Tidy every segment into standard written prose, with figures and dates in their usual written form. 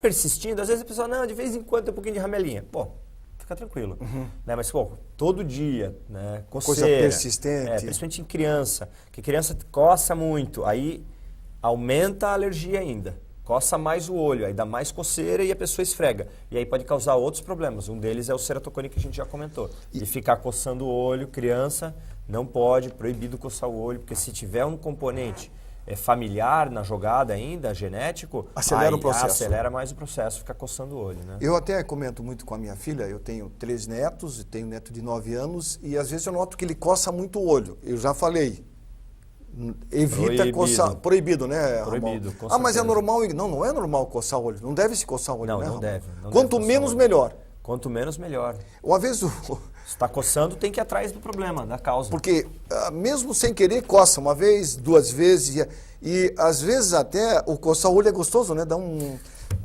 persistindo, às vezes a pessoa, não, de vez em quando tem um pouquinho de ramelinha. Pô, fica tranquilo. Né? Mas, pô, todo dia, né? Coceira. Coisa persistente. Principalmente em criança, que criança coça muito, aí aumenta a alergia ainda. Coça mais o olho, aí dá mais coceira e a pessoa esfrega. E aí pode causar outros problemas. Um deles é o ceratocone que a gente já comentou. De ficar coçando o olho, criança não pode, proibido coçar o olho, porque se tiver um componente familiar na jogada ainda, genético, acelera o processo. Acelera mais o processo, fica coçando o olho. Né? Eu até comento muito com a minha filha, eu tenho 3 netos, e tenho um neto de 9 anos, e às vezes eu noto que ele coça muito o olho. Eu já falei, evita coçar. Proibido, né, Proibido, Ramon? Mas é normal? Não é normal coçar o olho. Não deve se coçar o olho, não, né, não Ramon? deve. Quanto menos, melhor. Quanto menos, melhor. Uma vez Se está coçando, tem que ir atrás do problema, da causa. Porque mesmo sem querer, coça uma vez, 2 vezes, e às vezes até o coçar o olho é gostoso, né? Dá um...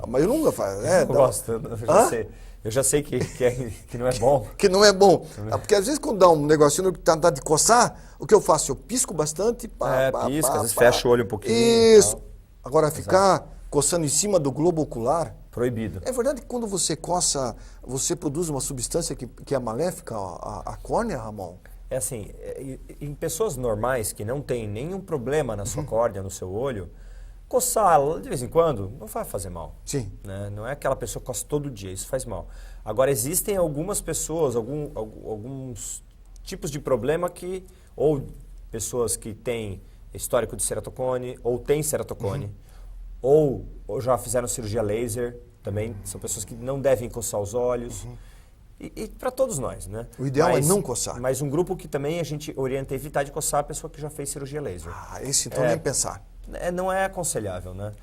Mas eu nunca faço, né? Eu gosto, eu já sei. Eu já sei que não é bom. Que não é bom. Porque às vezes quando dá um negocinho que tá de coçar, o que eu faço? Eu pisco bastante. Pisca, às vezes fecha o olho um pouquinho. Isso. Agora ficar coçando em cima do globo ocular... Proibido. É verdade que quando você coça, você produz uma substância que é maléfica à córnea, Ramon? É assim, em pessoas normais que não têm nenhum problema na sua córnea, no seu olho, coçar de vez em quando não vai fazer mal. Sim. Né? Não é aquela pessoa que coça todo dia, isso faz mal. Agora, existem algumas pessoas, alguns tipos de problema que, ou pessoas que têm histórico de ceratocone, ou têm ceratocone, ou já fizeram cirurgia laser, também são pessoas que não devem coçar os olhos. E para todos nós, né? O ideal é não coçar. Mas um grupo que também a gente orienta a evitar de coçar a pessoa que já fez cirurgia laser. Esse então nem pensar. Não é aconselhável, né?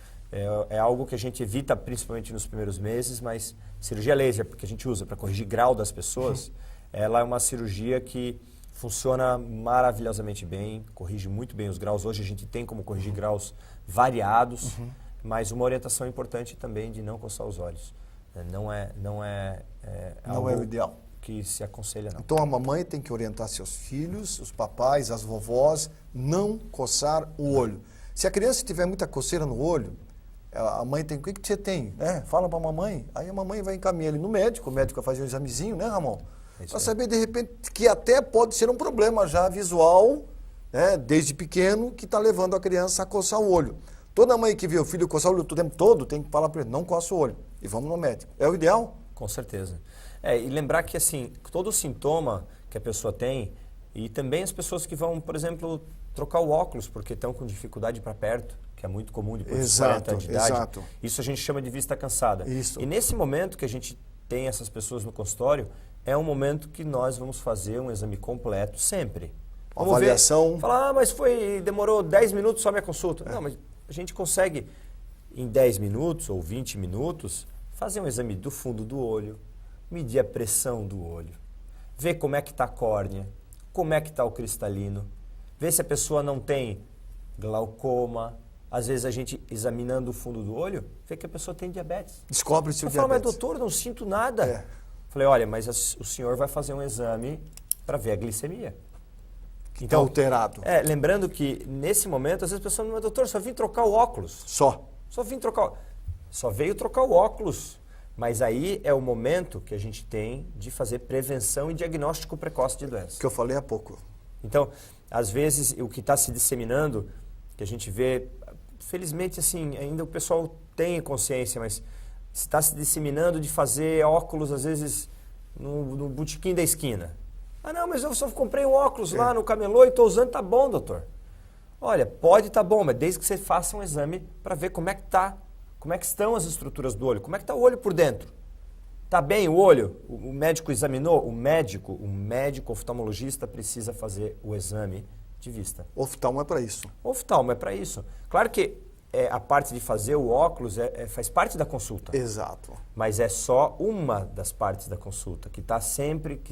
É algo que a gente evita principalmente nos primeiros meses, mas cirurgia laser, porque a gente usa para corrigir grau das pessoas, ela é uma cirurgia que funciona maravilhosamente bem, corrige muito bem os graus. Hoje a gente tem como corrigir graus variados, mas uma orientação importante também de não coçar os olhos. Não é o ideal que se aconselha, não. Então a mamãe tem que orientar seus filhos, os papais, as vovós, não coçar o olho. Se a criança tiver muita coceira no olho, a mãe tem, o que você tem? Fala para a mamãe, aí a mamãe vai encaminhar ele no médico, o médico vai fazer um examezinho, né, Ramon? Para saber, de repente, que até pode ser um problema já visual, né, desde pequeno, que está levando a criança a coçar o olho. Toda mãe que vê o filho coçar o olho o tempo todo tem que falar para ele, não coça o olho. E vamos no médico. É o ideal? Com certeza. E lembrar que, assim, todo sintoma que a pessoa tem, e também as pessoas que vão, por exemplo, trocar o óculos porque estão com dificuldade para perto, que é muito comum depois dos 40 anos de idade. Exato. Isso a gente chama de vista cansada. Isso. E nesse momento que a gente tem essas pessoas no consultório, é um momento que nós vamos fazer um exame completo sempre. Vamos avaliação. Falar, mas demorou 10 minutos só minha consulta. Não, mas a gente consegue, em 10 minutos ou 20 minutos, fazer um exame do fundo do olho, medir a pressão do olho, ver como é que está a córnea, como é que está o cristalino, ver se a pessoa não tem glaucoma. Às vezes a gente, examinando o fundo do olho, vê que a pessoa tem diabetes. Descobre-se o diabetes. Fala, mas doutor, não sinto nada. Falei, olha, mas o senhor vai fazer um exame para ver a glicemia. Então, alterado. Lembrando que nesse momento, às vezes a pessoa não é, doutor, só vim trocar o óculos. Só veio trocar o óculos. Mas aí é o momento que a gente tem de fazer prevenção e diagnóstico precoce de doença. Que eu falei há pouco. Então, às vezes, o que está se disseminando, que a gente vê, felizmente, assim, ainda o pessoal tem consciência, mas está se disseminando de fazer óculos, às vezes, no botequim da esquina. Ah, não, mas eu só comprei um óculos lá no camelô e estou usando, tá bom, doutor. Olha, pode estar bom, mas desde que você faça um exame para ver como é que está. Como é que estão as estruturas do olho? Como é que está o olho por dentro? Está bem o olho? O médico examinou? O médico oftalmologista precisa fazer o exame de vista. Oftalmo é para isso. Oftalmo é para isso. Claro que a parte de fazer o óculos faz parte da consulta. Exato. Mas é só uma das partes da consulta, que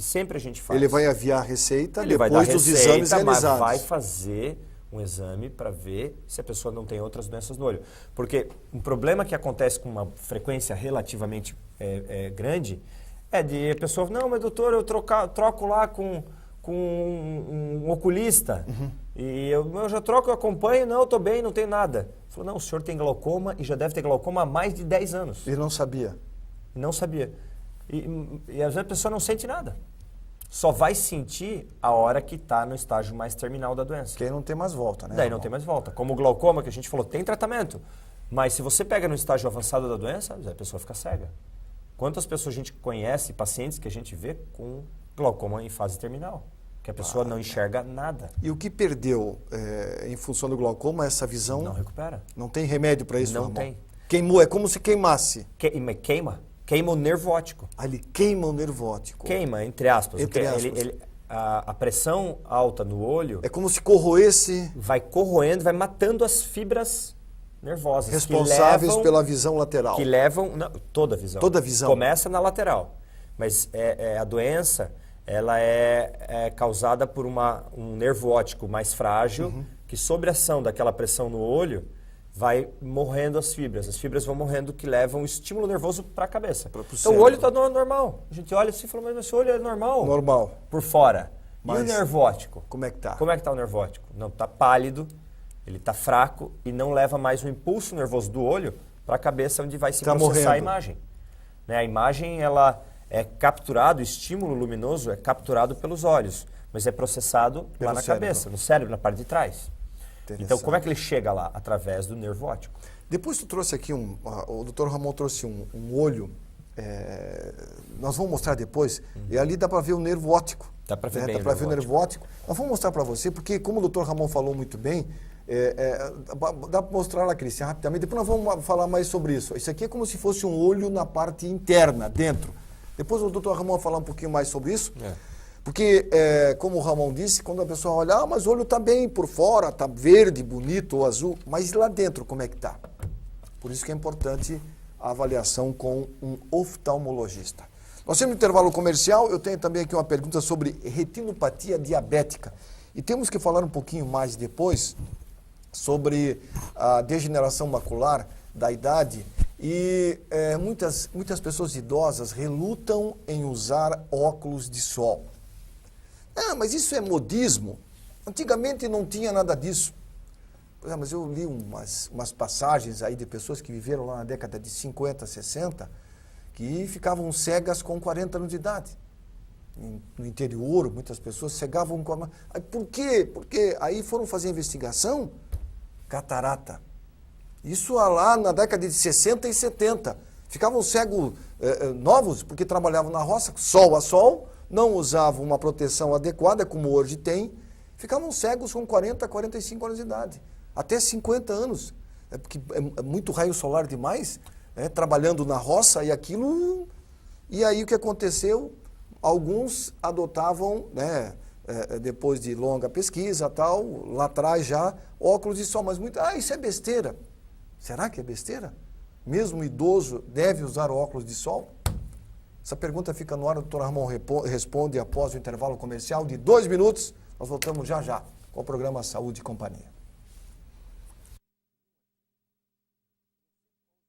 sempre a gente faz. Ele vai enviar a receita Ele depois vai dar dos receita, exames realizados. Mas vai fazer um exame para ver se a pessoa não tem outras doenças no olho. Porque um problema que acontece com uma frequência relativamente grande é de a pessoa, não, mas doutor, eu troco lá com com um oculista. E eu já troco, eu acompanho, não, eu estou bem, não tenho nada. Ele falou, não, o senhor tem glaucoma e já deve ter glaucoma há mais de 10 anos. Ele não sabia. Não sabia. E às vezes a pessoa não sente nada. Só vai sentir a hora que está no estágio mais terminal da doença. Que aí não tem mais volta, né? Daí não tem mais volta. Como o glaucoma, que a gente falou, tem tratamento. Mas se você pega no estágio avançado da doença, a pessoa fica cega. Quantas pessoas a gente conhece, pacientes que a gente vê com glaucoma em fase terminal? Que a pessoa não enxerga nada. E o que perdeu em função do glaucoma, essa visão? Não recupera. Não tem remédio para isso, Não Ramon? tem. Queimou, é como se queimasse. Queima o nervo óptico. Ele queima o nervo óptico. Queima, entre aspas. Entre aspas. A pressão alta no olho É como se corroesse. vai corroendo, vai matando as fibras nervosas. Responsáveis pela visão lateral. Que levam... Não, toda a visão. Toda a visão. Começa na lateral. Mas a doença, ela é causada por um nervo óptico mais frágil, que sob a ação daquela pressão no olho, vai morrendo as fibras. As fibras vão morrendo que levam o estímulo nervoso para a cabeça. Então o olho está normal. A gente olha assim e fala, mas esse olho é normal. Normal. Por fora. Mas e o nervo óptico? Como é que tá? Como é que está o nervo óptico? Não, está pálido, ele está fraco e não leva mais o impulso nervoso do olho para a cabeça onde vai se processar a imagem. Né? A imagem, ela é capturada, o estímulo luminoso é capturado pelos olhos, mas é processado lá na cabeça, no cérebro, na parte de trás. Então, como é que ele chega lá? Através do nervo óptico. Depois tu trouxe aqui, o Dr. Ramon trouxe um olho, nós vamos mostrar depois, e ali dá para ver o nervo óptico. Dá para ver bem dá para ver o nervo óptico. Nós vamos mostrar para você, porque como o Dr. Ramon falou muito bem, dá para mostrar lá, Cristian, rapidamente, depois nós vamos falar mais sobre isso. Isso aqui é como se fosse um olho na parte interna, dentro. Depois o Dr. Ramon vai falar um pouquinho mais sobre isso. Porque, como o Ramon disse, quando a pessoa olha, mas o olho está bem por fora, está verde, bonito ou azul, mas lá dentro como é que está? Por isso que é importante a avaliação com um oftalmologista. Nós temos um intervalo comercial, eu tenho também aqui uma pergunta sobre retinopatia diabética. E temos que falar um pouquinho mais depois sobre a degeneração macular da idade. E muitas pessoas idosas relutam em usar óculos de sol. Mas isso é modismo. Antigamente não tinha nada disso. Mas eu li umas passagens aí de pessoas que viveram lá na década de 50, 60, que ficavam cegas com 40 anos de idade. No interior, muitas pessoas cegavam com... Por quê? Porque aí foram fazer investigação, catarata. Isso lá na década de 60 e 70. Ficavam cegos novos, porque trabalhavam na roça, sol a sol, não usavam uma proteção adequada, como hoje tem, ficavam cegos com 40, 45 anos de idade. Até 50 anos. Porque é muito raio solar demais, trabalhando na roça e aquilo... E aí o que aconteceu? Alguns adotavam, depois de longa pesquisa, tal, lá atrás já, óculos de sol. Mas isso é besteira. Será que é besteira? Mesmo idoso deve usar óculos de sol? Essa pergunta fica no ar, o Dr. Ramon responde após o intervalo comercial de 2 minutos. Nós voltamos já com o programa Saúde e Companhia.